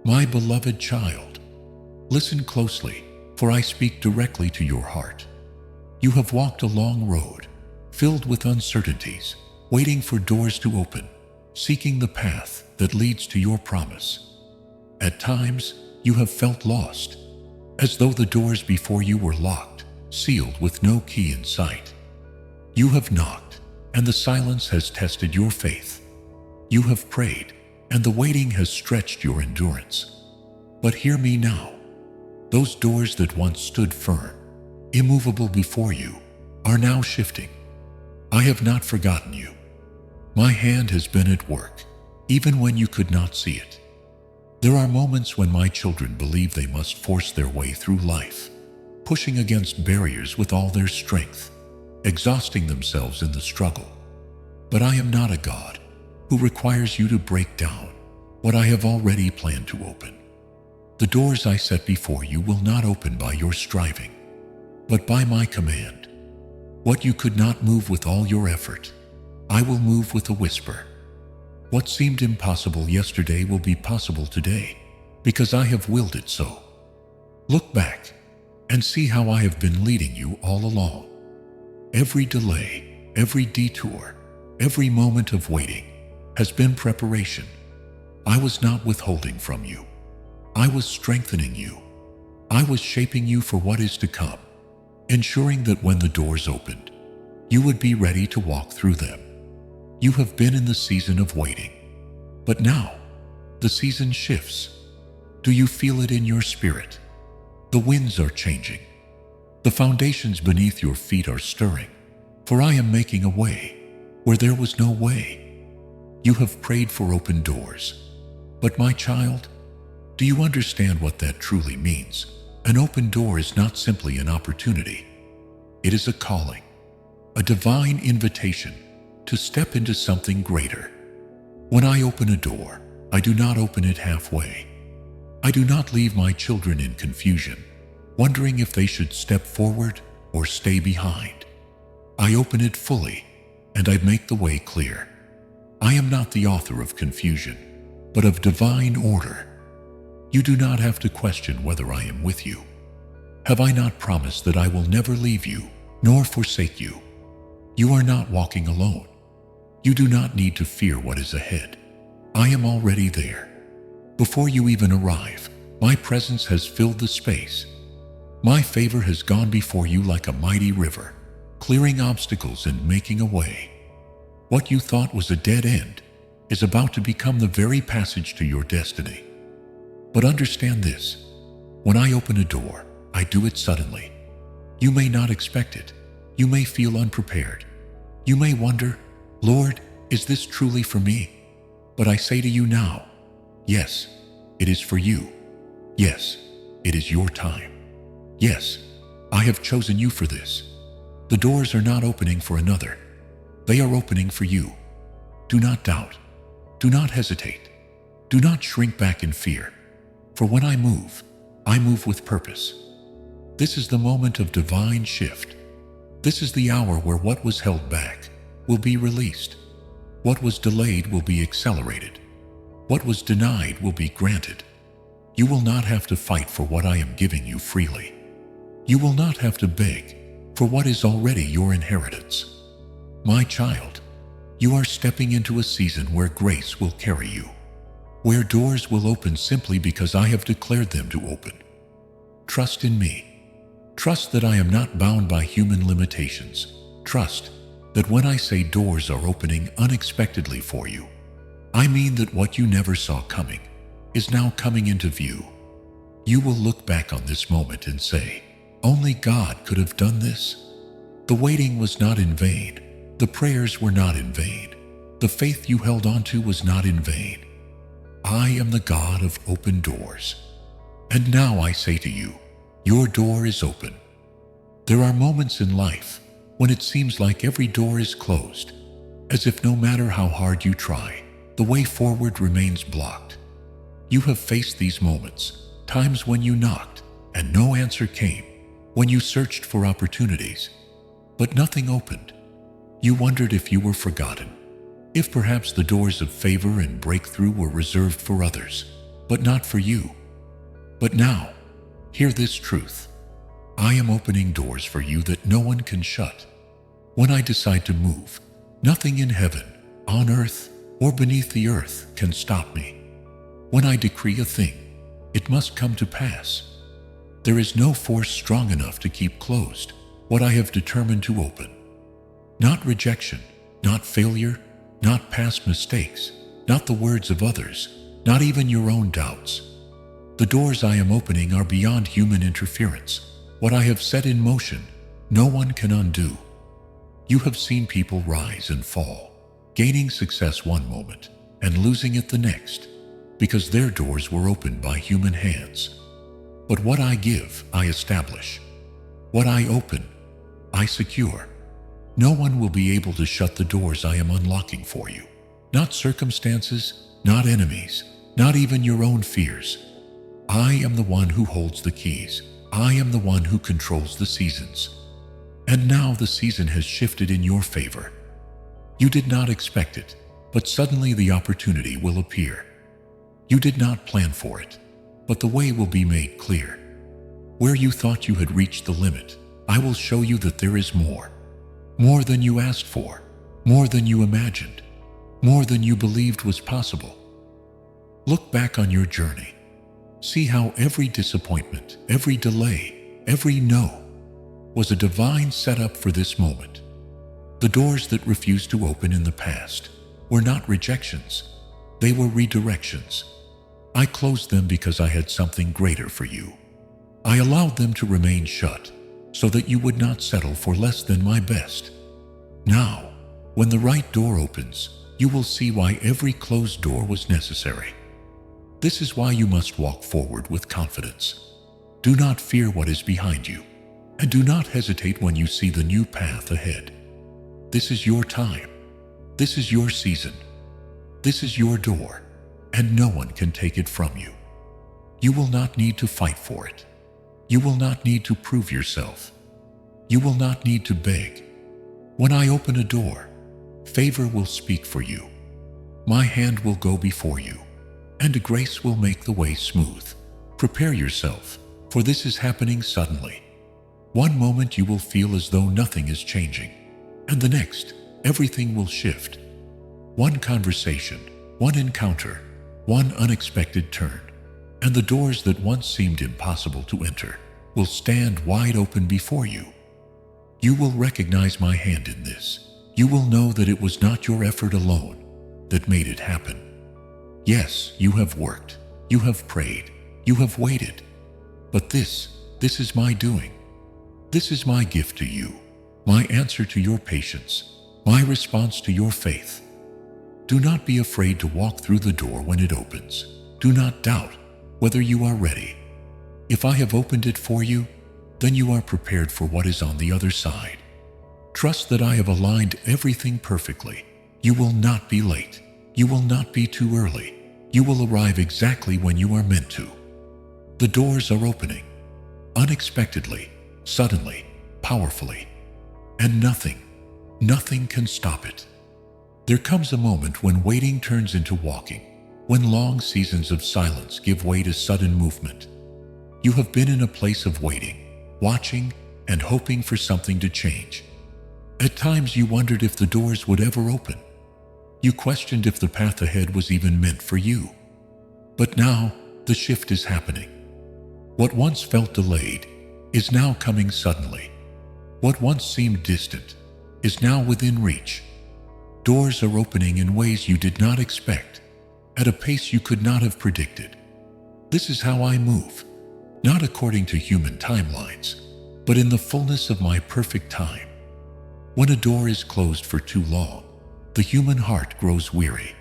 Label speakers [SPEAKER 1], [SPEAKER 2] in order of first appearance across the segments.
[SPEAKER 1] My beloved child, listen closely, for I speak directly to your heart. You have walked a long road, filled with uncertainties, waiting for doors to open, seeking the path that leads to your promise. At times, you have felt lost, as though the doors before you were locked, sealed with no key in sight. You have knocked, and the silence has tested your faith. You have prayed, and the waiting has stretched your endurance. But hear me now. Those doors that once stood firm, immovable before you, are now shifting. I have not forgotten you. My hand has been at work, even when you could not see it. There are moments when my children believe they must force their way through life, pushing against barriers with all their strength, exhausting themselves in the struggle. But I am not a God who requires you to break down what I have already planned to open. The doors I set before you will not open by your striving, but by my command. What you could not move with all your effort, I will move with a whisper. What seemed impossible yesterday will be possible today, because I have willed it so. Look back and see how I have been leading you all along. Every delay, every detour, every moment of waiting has been preparation. I was not withholding from you. I was strengthening you. I was shaping you for what is to come, ensuring that when the doors opened, you would be ready to walk through them. You have been in the season of waiting, but now the season shifts. Do you feel it in your spirit? The winds are changing. The foundations beneath your feet are stirring, for I am making a way where there was no way. You have prayed for open doors, but my child, do you understand what that truly means? An open door is not simply an opportunity. It is a calling, a divine invitation to step into something greater. When I open a door, I do not open it halfway. I do not leave my children in confusion, wondering if they should step forward or stay behind. I open it fully, and I make the way clear. I am not the author of confusion, but of divine order. You do not have to question whether I am with you. Have I not promised that I will never leave you, nor forsake you? You are not walking alone. You do not need to fear what is ahead. I am already there. Before you even arrive, my presence has filled the space. My favor has gone before you like a mighty river, clearing obstacles and making a way. What you thought was a dead end is about to become the very passage to your destiny. But understand this, when I open a door, I do it suddenly. You may not expect it. You may feel unprepared. You may wonder, Lord, is this truly for me? But I say to you now, yes, it is for you. Yes, it is your time. Yes, I have chosen you for this. The doors are not opening for another. They are opening for you. Do not doubt. Do not hesitate. Do not shrink back in fear. For when I move with purpose. This is the moment of divine shift. This is the hour where what was held back will be released. What was delayed will be accelerated. What was denied will be granted. You will not have to fight for what I am giving you freely. You will not have to beg for what is already your inheritance. My child, you are stepping into a season where grace will carry you, where doors will open simply because I have declared them to open. Trust in me. Trust that I am not bound by human limitations. Trust that when I say doors are opening unexpectedly for you, I mean that what you never saw coming is now coming into view. You will look back on this moment and say, only God could have done this. The waiting was not in vain. The prayers were not in vain. The faith you held on to was not in vain. I am the God of open doors. And now I say to you, your door is open. There are moments in life when it seems like every door is closed, as if no matter how hard you try, the way forward remains blocked. You have faced these moments, times when you knocked and no answer came, when you searched for opportunities, but nothing opened. You wondered if you were forgotten, if perhaps the doors of favor and breakthrough were reserved for others. but not for you. But now, hear this truth. I am opening doors for you that no one can shut. When I decide to move, nothing in heaven, on earth, or beneath the earth can stop me. When I decree a thing, it must come to pass. There is no force strong enough to keep closed what I have determined to open. Not rejection, not failure, not past mistakes, not the words of others, not even your own doubts. The doors I am opening are beyond human interference. What I have set in motion, no one can undo. You have seen people rise and fall, gaining success one moment and losing it the next, because their doors were opened by human hands. But what I give, I establish. What I open, I secure. No one will be able to shut the doors I am unlocking for you. Not circumstances, not enemies, not even your own fears. I am the one who holds the keys. I am the one who controls the seasons. And now the season has shifted in your favor. You did not expect it, but suddenly the opportunity will appear. You did not plan for it, but the way will be made clear. Where you thought you had reached the limit, I will show you that there is more. More than you asked for, more than you imagined, more than you believed was possible. Look back on your journey. See how every disappointment, every delay, every no was a divine setup for this moment. The doors that refused to open in the past were not rejections, they were redirections. I closed them because I had something greater for you. I allowed them to remain shut so that you would not settle for less than my best. Now, when the right door opens, you will see why every closed door was necessary. This is why you must walk forward with confidence. Do not fear what is behind you, and do not hesitate when you see the new path ahead. This is your time. This is your season. This is your door, and no one can take it from you. You will not need to fight for it. You will not need to prove yourself. You will not need to beg. When I open a door, favor will speak for you. My hand will go before you, and grace will make the way smooth. Prepare yourself, for this is happening suddenly. One moment you will feel as though nothing is changing, and the next, everything will shift. One conversation, one encounter, one unexpected turn, and the doors that once seemed impossible to enter will stand wide open before you. You will recognize my hand in this. You will know that it was not your effort alone that made it happen. Yes, you have worked, you have prayed, you have waited, but this is my doing. This is my gift to you, my answer to your patience, my response to your faith. Do not be afraid to walk through the door when it opens. Do not doubt whether you are ready. If I have opened it for you, then you are prepared for what is on the other side. Trust that I have aligned everything perfectly. You will not be late. You will not be too early. You will arrive exactly when you are meant to. The doors are opening, unexpectedly, suddenly, powerfully, and nothing can stop it. There comes a moment when waiting turns into walking, when long seasons of silence give way to sudden movement. You have been in a place of waiting, watching, and hoping for something to change. At times you wondered if the doors would ever open. You questioned if the path ahead was even meant for you. But now, the shift is happening. What once felt delayed is now coming suddenly. What once seemed distant is now within reach. Doors are opening in ways you did not expect, at a pace you could not have predicted. This is how I move, not according to human timelines, but in the fullness of my perfect time. When a door is closed for too long, the human heart grows weary.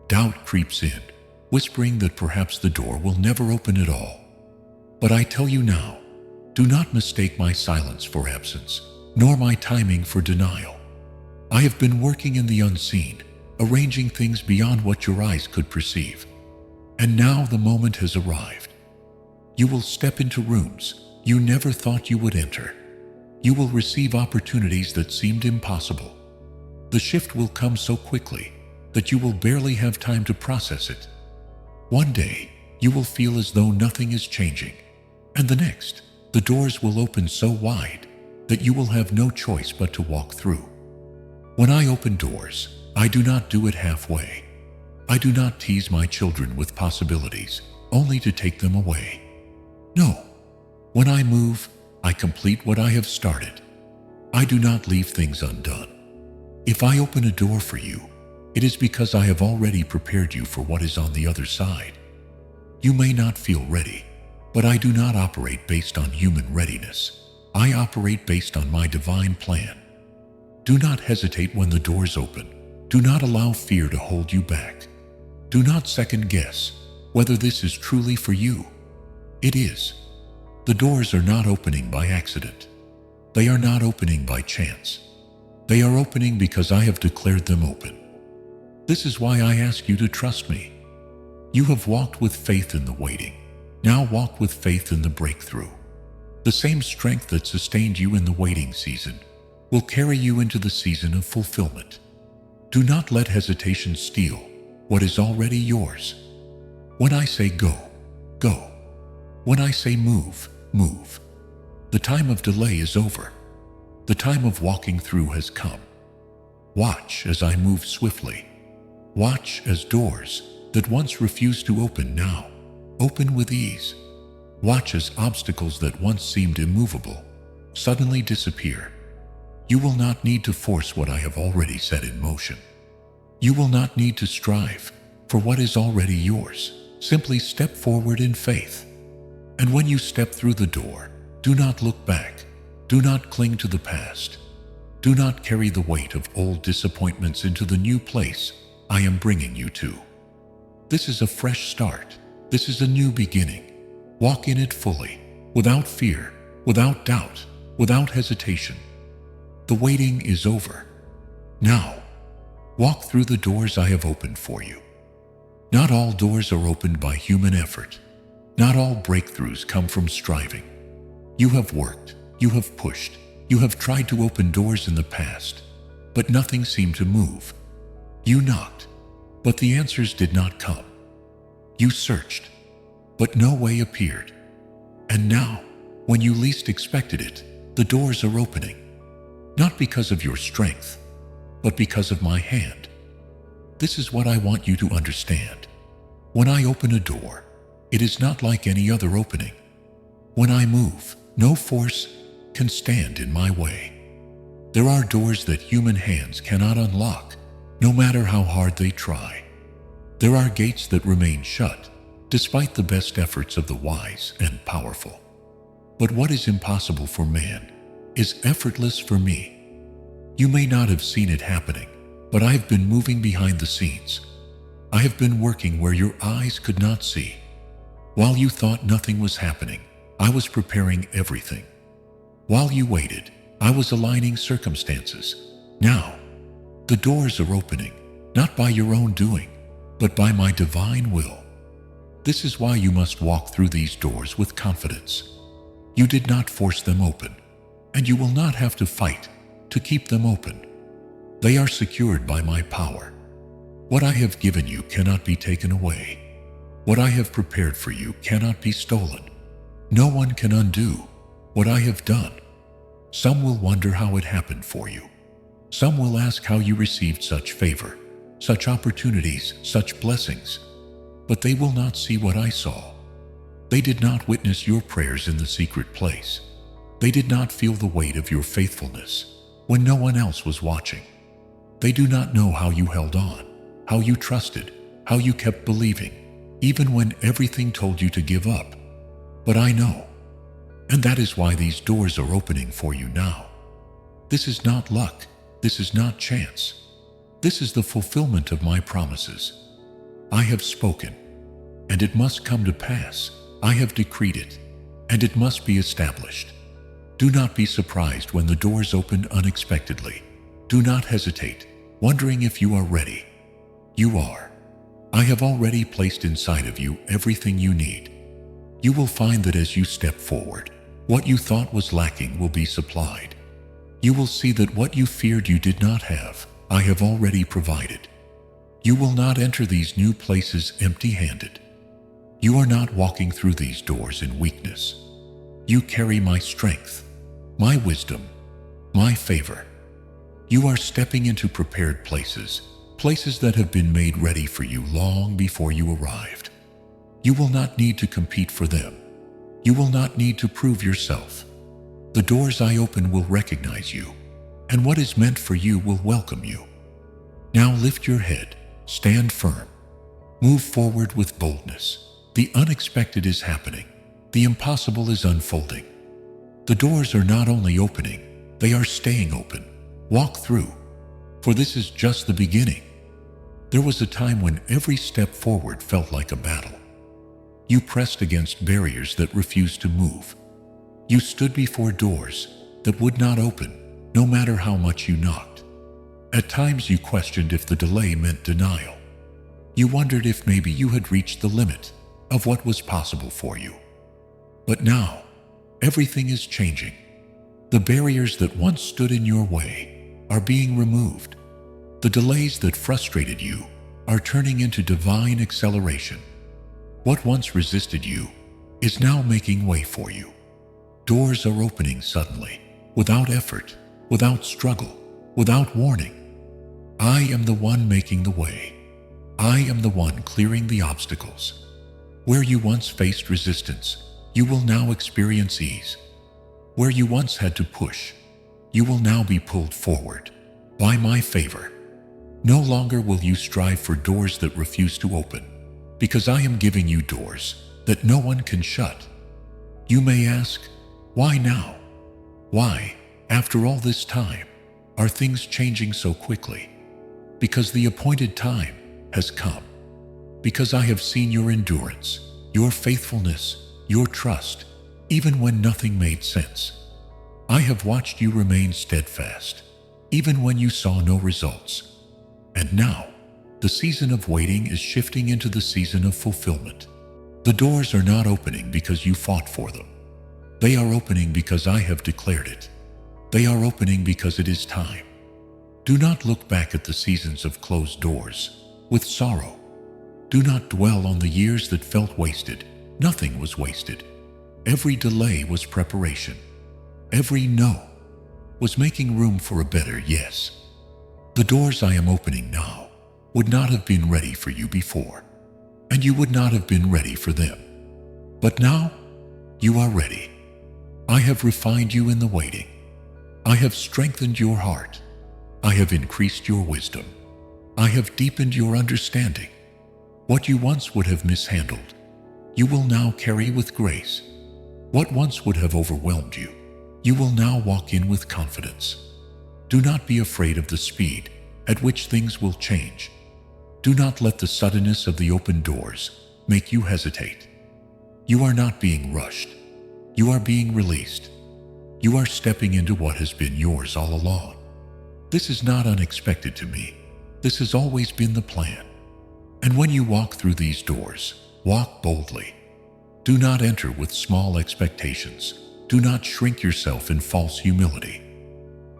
[SPEAKER 1] Doubt creeps in, whispering that perhaps the door will never open at all. But I tell you now, do not mistake my silence for absence, nor my timing for denial. I have been working in the unseen, arranging things beyond what your eyes could perceive. And now the moment has arrived. You will step into rooms you never thought you would enter. You will receive opportunities that seemed impossible. The shift will come so quickly that you will barely have time to process it. One day, you will feel as though nothing is changing. And the next, the doors will open so wide that you will have no choice but to walk through. When I open doors, I do not do it halfway. I do not tease my children with possibilities, only to take them away. No. When I move, I complete what I have started. I do not leave things undone. If I open a door for you, it is because I have already prepared you for what is on the other side. You may not feel ready, but I do not operate based on human readiness. I operate based on my divine plan. Do not hesitate when the doors open. Do not allow fear to hold you back. Do not second guess whether this is truly for you. It is. The doors are not opening by accident. They are not opening by chance. They are opening because I have declared them open. This is why I ask you to trust me. You have walked with faith in the waiting. Now walk with faith in the breakthrough. The same strength that sustained you in the waiting season will carry you into the season of fulfillment. Do not let hesitation steal what is already yours. When I say go, go. When I say move, move. The time of delay is over. The time of walking through has come. Watch as I move swiftly. Watch as doors that once refused to open now open with ease. Watch as obstacles that once seemed immovable suddenly disappear. You will not need to force what I have already set in motion. You will not need to strive for what is already yours. Simply step forward in faith. And when you step through the door, do not look back. Do not cling to the past. Do not carry the weight of old disappointments into the new place I am bringing you to. This is a fresh start. This is a new beginning. Walk in it fully, without fear, without doubt, without hesitation. The waiting is over. Now, walk through the doors I have opened for you. Not all doors are opened by human effort. Not all breakthroughs come from striving. You have worked, you have pushed, you have tried to open doors in the past, but nothing seemed to move. You knocked, but the answers did not come. You searched, but no way appeared. And now, when you least expected it, the doors are opening. Not because of your strength, but because of my hand. This is what I want you to understand. When I open a door, it is not like any other opening. When I move, no force can stand in my way. There are doors that human hands cannot unlock, no matter how hard they try. There are gates that remain shut, despite the best efforts of the wise and powerful. But what is impossible for man is effortless for me. You may not have seen it happening, but I have been moving behind the scenes. I have been working where your eyes could not see. While you thought nothing was happening, I was preparing everything. While you waited, I was aligning circumstances. Now, the doors are opening, not by your own doing, but by my divine will. This is why you must walk through these doors with confidence. You did not force them open, and you will not have to fight to keep them open. They are secured by my power. What I have given you cannot be taken away. What I have prepared for you cannot be stolen. No one can undo what I have done. Some will wonder how it happened for you. Some will ask how you received such favor, such opportunities, such blessings. But they will not see what I saw. They did not witness your prayers in the secret place. They did not feel the weight of your faithfulness when no one else was watching. They do not know how you held on, how you trusted, how you kept believing, even when everything told you to give up. But I know. And that is why these doors are opening for you now. This is not luck. This is not chance. This is the fulfillment of my promises. I have spoken, and it must come to pass. I have decreed it, and it must be established. Do not be surprised when the doors open unexpectedly. Do not hesitate, wondering if you are ready. You are. I have already placed inside of you everything you need. You will find that as you step forward, what you thought was lacking will be supplied. You will see that what you feared you did not have, I have already provided. You will not enter these new places empty-handed. You are not walking through these doors in weakness. You carry my strength, my wisdom, my favor. You are stepping into prepared places, places that have been made ready for you long before you arrived. You will not need to compete for them. You will not need to prove yourself. The doors I open will recognize you, and what is meant for you will welcome you. Now lift your head, stand firm, move forward with boldness. The unexpected is happening. The impossible is unfolding. The doors are not only opening, they are staying open. Walk through, for this is just the beginning. There was a time when every step forward felt like a battle. You pressed against barriers that refused to move. You stood before doors that would not open, no matter how much you knocked. At times you questioned if the delay meant denial. You wondered if maybe you had reached the limit of what was possible for you. But now, everything is changing. The barriers that once stood in your way are being removed. The delays that frustrated you are turning into divine acceleration. What once resisted you is now making way for you. Doors are opening suddenly, without effort, without struggle, without warning. I am the one making the way. I am the one clearing the obstacles. Where you once faced resistance, you will now experience ease. Where you once had to push, you will now be pulled forward by my favor. No longer will you strive for doors that refuse to open, because I am giving you doors that no one can shut. You may ask, why now? Why, after all this time, are things changing so quickly? Because the appointed time has come. Because I have seen your endurance, your faithfulness, your trust, even when nothing made sense. I have watched you remain steadfast, even when you saw no results. And now, the season of waiting is shifting into the season of fulfillment. The doors are not opening because you fought for them. They are opening because I have declared it. They are opening because it is time. Do not look back at the seasons of closed doors with sorrow. Do not dwell on the years that felt wasted. Nothing was wasted. Every delay was preparation. Every no was making room for a better yes. The doors I am opening now would not have been ready for you before, and you would not have been ready for them. But now, you are ready. I have refined you in the waiting. I have strengthened your heart. I have increased your wisdom. I have deepened your understanding. What you once would have mishandled, you will now carry with grace. What once would have overwhelmed you, you will now walk in with confidence. Do not be afraid of the speed at which things will change. Do not let the suddenness of the open doors make you hesitate. You are not being rushed. You are being released. You are stepping into what has been yours all along. This is not unexpected to me. This has always been the plan. And when you walk through these doors, walk boldly. Do not enter with small expectations. Do not shrink yourself in false humility.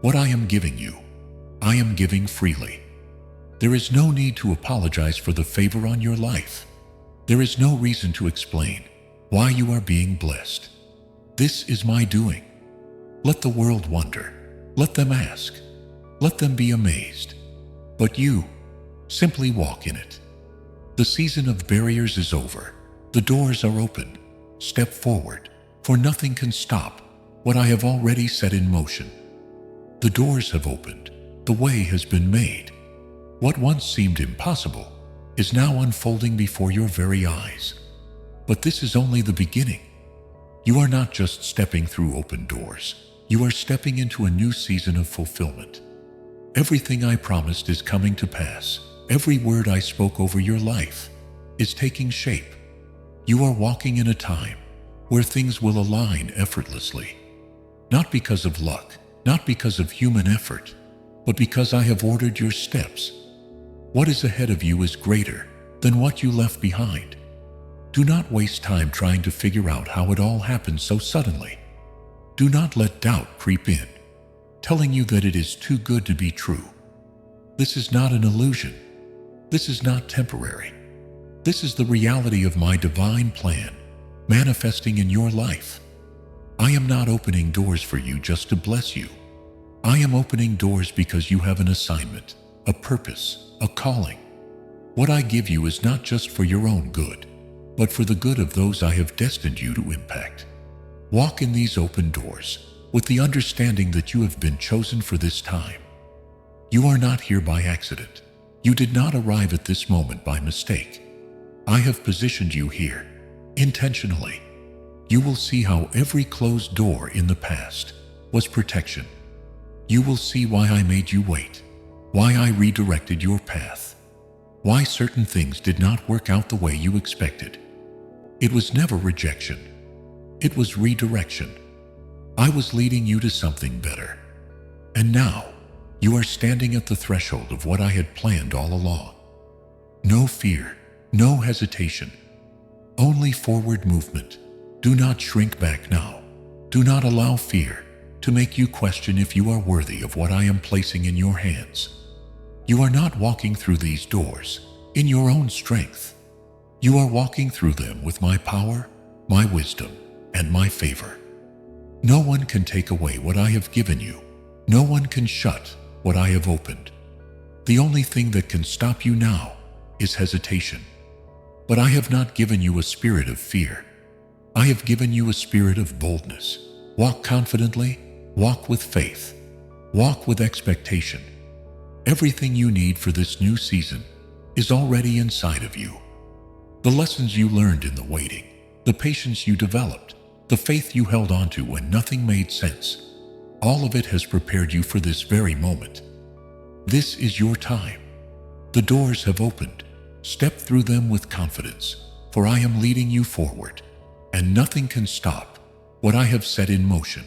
[SPEAKER 1] What I am giving you, I am giving freely. There is no need to apologize for the favor on your life. There is no reason to explain why you are being blessed. This is my doing. Let the world wonder. Let them ask. Let them be amazed. But you, simply walk in it. The season of barriers is over. The doors are open. Step forward, for nothing can stop what I have already set in motion. The doors have opened. The way has been made. What once seemed impossible is now unfolding before your very eyes. But this is only the beginning. You are not just stepping through open doors. You are stepping into a new season of fulfillment. Everything I promised is coming to pass. Every word I spoke over your life is taking shape. You are walking in a time where things will align effortlessly. Not because of luck, not because of human effort, but because I have ordered your steps. What is ahead of you is greater than what you left behind. Do not waste time trying to figure out how it all happened so suddenly. Do not let doubt creep in, telling you that it is too good to be true. This is not an illusion. This is not temporary. This is the reality of my divine plan, manifesting in your life. I am not opening doors for you just to bless you. I am opening doors because you have an assignment, a purpose, a calling. What I give you is not just for your own good, but for the good of those I have destined you to impact. Walk in these open doors with the understanding that you have been chosen for this time. You are not here by accident. You did not arrive at this moment by mistake. I have positioned you here, intentionally. You will see how every closed door in the past was protection. You will see why I made you wait, why I redirected your path, why certain things did not work out the way you expected. It was never rejection. It was redirection. I was leading you to something better. And now, you are standing at the threshold of what I had planned all along. No fear, no hesitation, only forward movement. Do not shrink back now. Do not allow fear to make you question if you are worthy of what I am placing in your hands. You are not walking through these doors in your own strength. You are walking through them with my power, my wisdom, and my favor. No one can take away what I have given you. No one can shut what I have opened. The only thing that can stop you now is hesitation. But I have not given you a spirit of fear. I have given you a spirit of boldness. Walk confidently, walk with faith, walk with expectation. Everything you need for this new season is already inside of you. The lessons you learned in the waiting, the patience you developed, the faith you held on to when nothing made sense, all of it has prepared you for this very moment. This is your time. The doors have opened. Step through them with confidence, for I am leading you forward, and nothing can stop what I have set in motion.